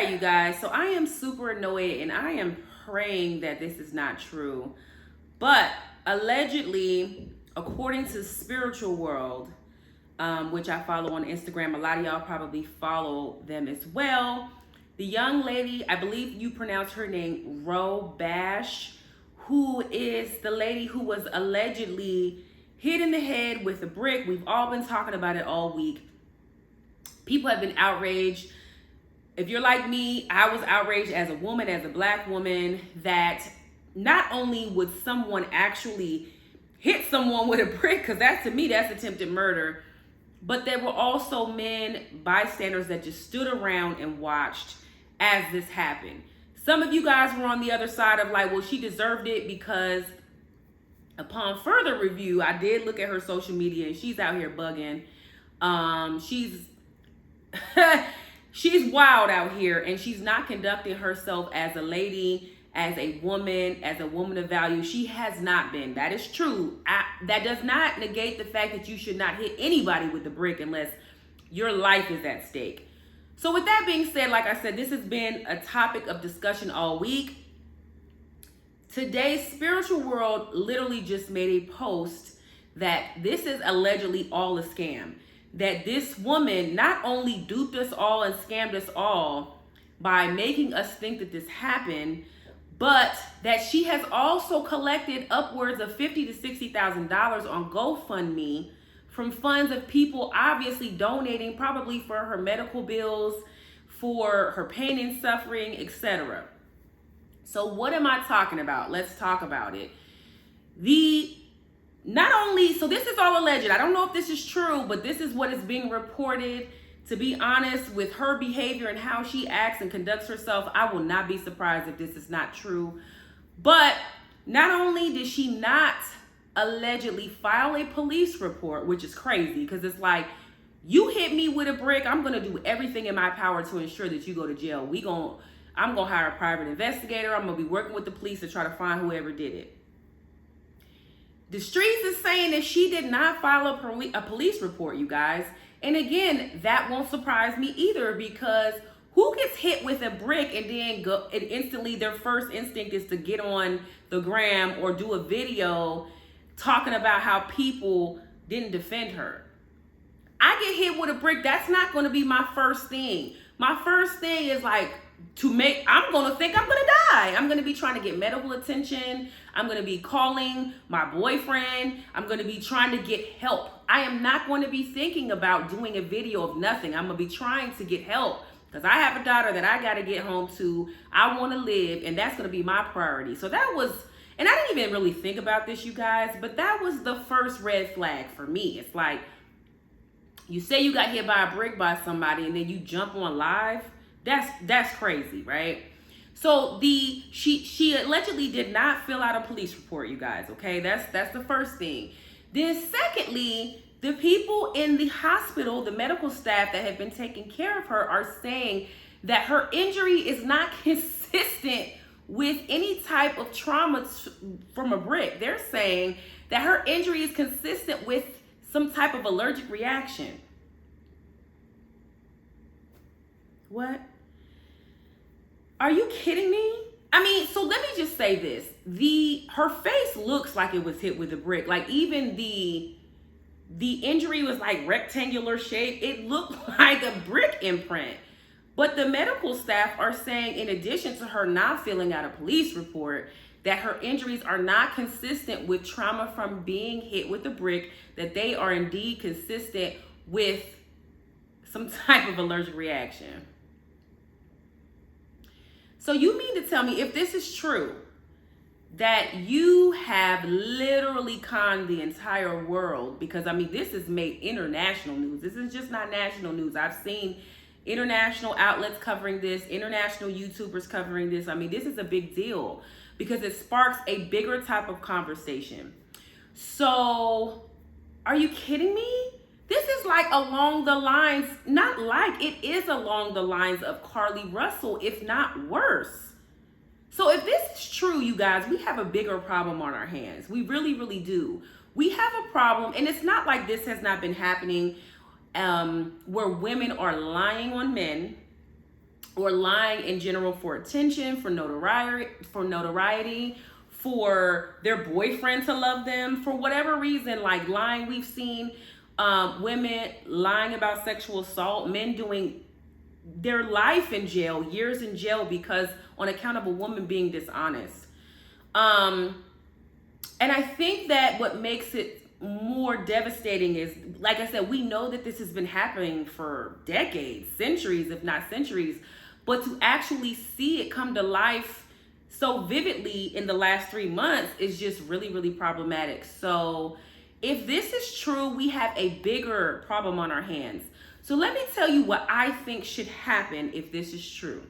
right, you guys. So I am super annoyed and I am praying that this is not true. But allegedly, according to Spiritual World, which I follow on Instagram, a lot of y'all probably follow them as well. The young lady, I believe you pronounce her name Rho Bashe, who is the lady who was allegedly hit in the head with a brick. We've all been talking about it all week. People have been outraged. If you're like me, I was outraged as a woman, as a black woman, that not only would someone actually hit someone with a brick, because to me, that's attempted murder, but there were also men, bystanders, that just stood around and watched as this happened. Some of you guys were on the other side of like, well, she deserved it, because upon further review, I did look at her social media and she's out here bugging. She's wild out here, and she's not conducting herself as a lady, as a woman of value. She has not been. That is true. That does not negate the fact that you should not hit anybody with the brick unless your life is at stake. So with that being said, like I said, this has been a topic of discussion all week. Today's Spiritual World literally just made a post that this is allegedly all a scam. That this woman not only duped us all and scammed us all by making us think that this happened, but that she has also collected upwards of $50,000 to $60,000 on GoFundMe from funds of people obviously donating, probably for her medical bills, for her pain and suffering, etc. So what am I talking about? Let's talk about it. So this is all alleged. I don't know if this is true, but this is what is being reported. To be honest, with her behavior and how she acts and conducts herself, I will not be surprised if this is not true. But not only did she not allegedly file a police report, which is crazy, because it's like, you hit me with a brick, I'm going to do everything in my power to ensure that you go to jail. I'm going to hire a private investigator. I'm going to be working with the police to try to find whoever did it. The streets is saying that she did not file a police report, you guys. And again, that won't surprise me either, because who gets hit with a brick and then instantly their first instinct is to get on the gram or do a video talking about how people didn't defend her? I get hit with a brick, that's not going to be my first thing. My first thing is like, I'm going to think I'm going to die. I'm going to be trying to get medical attention. I'm going to be calling my boyfriend. I'm going to be trying to get help. I am not going to be thinking about doing a video of nothing. I'm going to be trying to get help, because I have a daughter that I got to get home to. I want to live, and that's going to be my priority. So that was, and I didn't even really think about this, you guys, but that was the first red flag for me. It's like, you say you got hit by a brick by somebody and then you jump on live. That's crazy, right? So she allegedly did not fill out a police report, you guys, okay? That's the first thing. Then secondly, the people in the hospital, the medical staff that have been taking care of her, are saying that her injury is not consistent with any type of trauma from a brick. They're saying that her injury is consistent with some type of allergic reaction. What? Are you kidding me? I mean, so let me just say this. Her face looks like it was hit with a brick. Like, even the injury was like rectangular shape. It looked like a brick imprint. But the medical staff are saying, in addition to her not filling out a police report, that her injuries are not consistent with trauma from being hit with a brick, that they are indeed consistent with some type of allergic reaction. So you mean to tell me, if this is true, that you have literally conned the entire world? Because, I mean, this has made international news. This is just not national news. I've seen international outlets covering this, international YouTubers covering this. I mean, this is a big deal because it sparks a bigger type of conversation. So, are you kidding me? This is like along the lines, it is along the lines of Carly Russell, if not worse. So if this is true, you guys, we have a bigger problem on our hands. We really, really do. We have a problem, and it's not like this has not been happening, where women are lying on men, or lying in general for attention, for notoriety, for their boyfriend to love them, for whatever reason, like lying. We've seen women lying about sexual assault, men doing their life in jail, years in jail, because on account of a woman being dishonest. And I think that what makes it more devastating is, like I said, we know that this has been happening for decades, centuries, if not centuries, but to actually see it come to life so vividly in the last 3 months is just really, really problematic. So if this is true, we have a bigger problem on our hands. So let me tell you what I think should happen if this is true.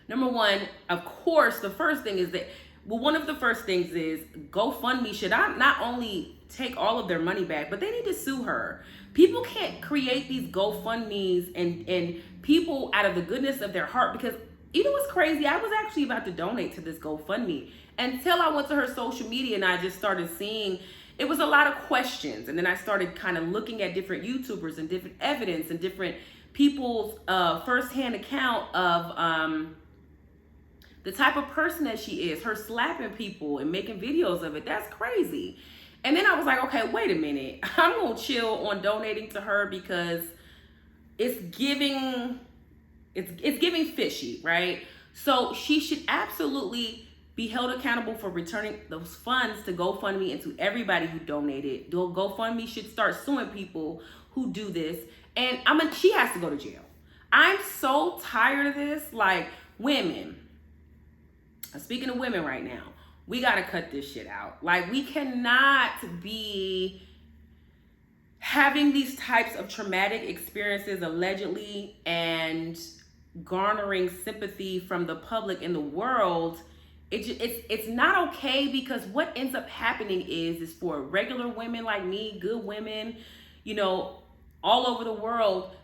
Number one, of course, the first thing is that, well, one of the first things is GoFundMe should not only take all of their money back, but they need to sue her. People can't create these GoFundMes and people out of the goodness of their heart, because you know what's crazy? I was actually about to donate to this GoFundMe until I went to her social media and I just started seeing it was a lot of questions. And then I started kind of looking at different YouTubers and different evidence and different people's firsthand account of the type of person that she is, her slapping people and making videos of it. That's crazy. And then I was like, okay, wait a minute. I'm going to chill on donating to her because it's giving fishy, right? So she should absolutely be held accountable for returning those funds to GoFundMe and to everybody who donated. GoFundMe should start suing people who do this. And she has to go to jail. I'm so tired of this. Like, women, speaking of women right now, we got to cut this shit out. Like, we cannot be having these types of traumatic experiences allegedly and garnering sympathy from the public in the world. It's not okay, because what ends up happening is for regular women like me, good women, you know, all over the world,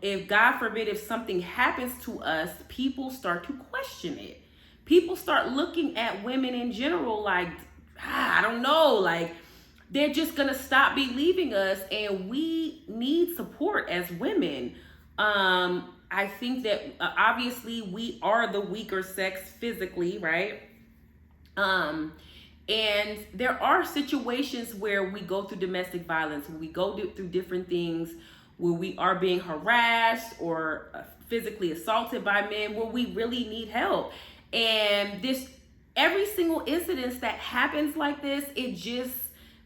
if God forbid, if something happens to us, people start to question it. People start looking at women in general like, I don't know, like they're just gonna stop believing us, and we need support as women. I think that obviously we are the weaker sex physically, right? And there are situations where we go through domestic violence, where we go through different things, where we are being harassed or physically assaulted by men, where we really need help. And every single incident that happens like this, it just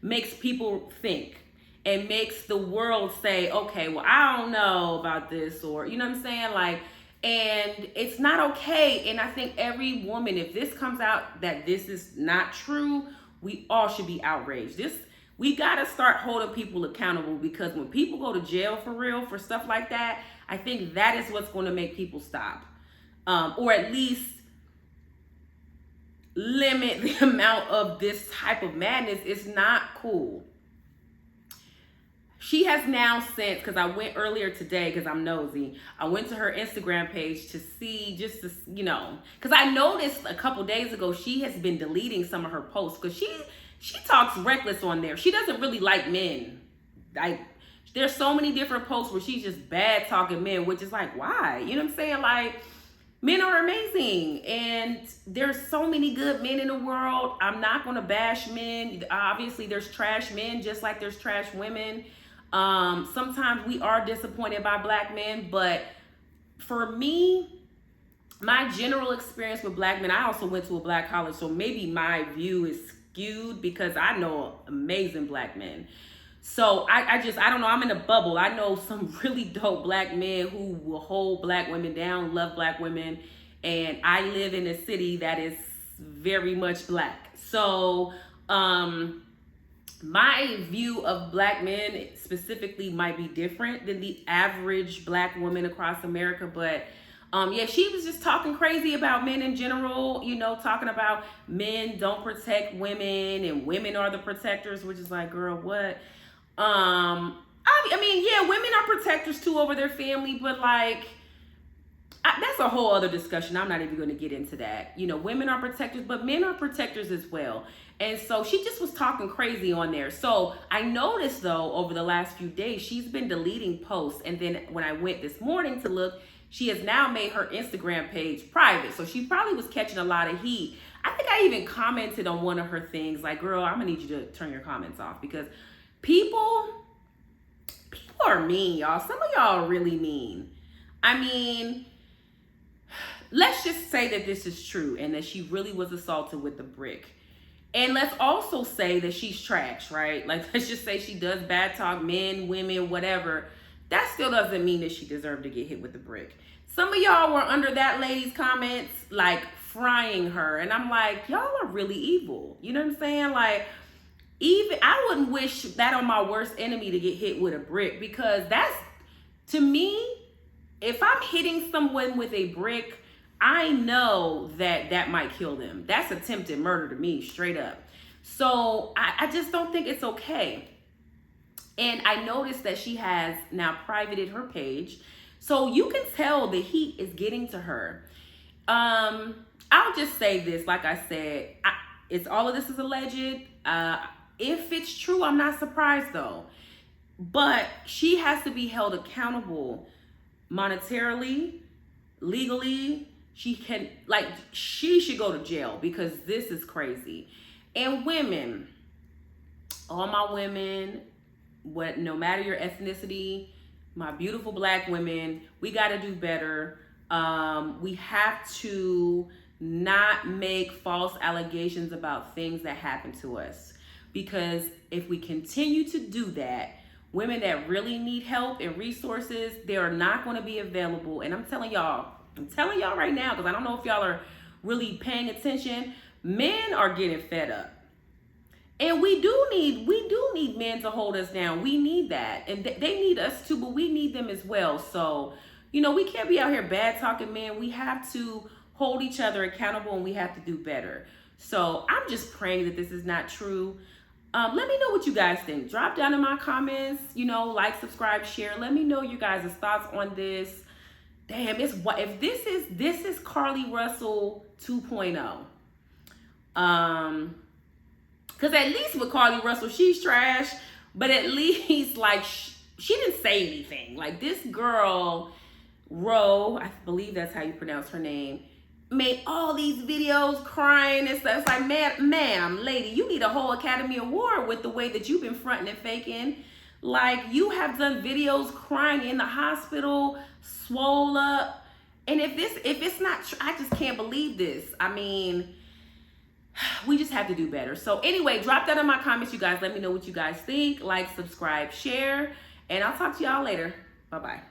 makes people think and makes the world say, okay, well, I don't know about this, or, you know what I'm saying? Like, and it's not okay. And I think every woman, if this comes out that this is not true, we all should be outraged. We got to start holding people accountable, because when people go to jail for real for stuff like that, I think that is what's going to make people stop, or at least limit the amount of this type of madness. It's not cool. She has now since, because I went earlier today because I'm nosy, I went to her Instagram page to see, just to, you know, because I noticed a couple days ago she has been deleting some of her posts, because she talks reckless on there. She doesn't really like men. Like, there's so many different posts where she's just bad talking men, which is like, why? You know what I'm saying? Like, men are amazing, and there's so many good men in the world. I'm not going to bash men. Obviously, there's trash men just like there's trash women. Sometimes we are disappointed by black men, but for me, my general experience with black men, I also went to a black college, so maybe my view is skewed because I know amazing black men. So I don't know, I'm in a bubble. I know some really dope black men who will hold black women down, love black women, and I live in a city that is very much black. So my view of black men specifically might be different than the average black woman across America, but yeah, she was just talking crazy about men in general, you know, talking about men don't protect women and women are the protectors, which is like, girl, what? I mean, yeah, women are protectors too over their family, but like, that's a whole other discussion. I'm not even going to get into that. You know, women are protectors, but men are protectors as well. And so she just was talking crazy on there. So I noticed though, over the last few days, she's been deleting posts. And then when I went this morning to look, She has now made her Instagram page private. So she probably was catching a lot of heat. I think I even commented on one of her things like, girl, I'm gonna need you to turn your comments off, because people are mean, y'all. Some of y'all are really mean. I mean, let's just say that this is true and that she really was assaulted with the brick. And let's also say that she's trash, right? Like, let's just say she does bad talk, men, women, whatever. That still doesn't mean that she deserved to get hit with the brick. Some of y'all were under that lady's comments, like, frying her. And I'm like, y'all are really evil. You know what I'm saying? Like, even I wouldn't wish that on my worst enemy to get hit with a brick, because that's, to me, if I'm hitting someone with a brick, I know that that might kill them. That's attempted murder to me, straight up. So I just don't think it's okay. And I noticed that she has now privated her page. So you can tell the heat is getting to her. I'll just say this, like I said, it's all of this is alleged. If it's true, I'm not surprised though. But she has to be held accountable monetarily, legally. She should go to jail, because this is crazy. And women, all my women, no matter your ethnicity, my beautiful Black women, we got to do better. We have to not make false allegations about things that happen to us, because if we continue to do that, women that really need help and resources, they are not going to be available. And I'm telling y'all right now, because I don't know if y'all are really paying attention, men are getting fed up. And we do need men to hold us down. We need that. And they need us too, but we need them as well. So, we can't be out here bad talking men. We have to hold each other accountable, and we have to do better. So I'm just praying that this is not true. Let me know what you guys think. Drop down in my comments, like, subscribe, share. Let me know you guys' thoughts on this. Damn, if this is Carly Russell 2.0. Because at least with Carly Russell, she's trash, but at least, like, she didn't say anything. Like, this girl, Rho, I believe that's how you pronounce her name, made all these videos crying and stuff. It's like, ma'am, lady, you need a whole Academy Award with the way that you've been fronting and faking. Like, you have done videos crying in the hospital, swole up. And if it's not true, I just can't believe this. I mean, we just have to do better. So anyway, drop that in my comments, you guys. Let me know what you guys think. Like, subscribe, share, and I'll talk to y'all later. Bye-bye.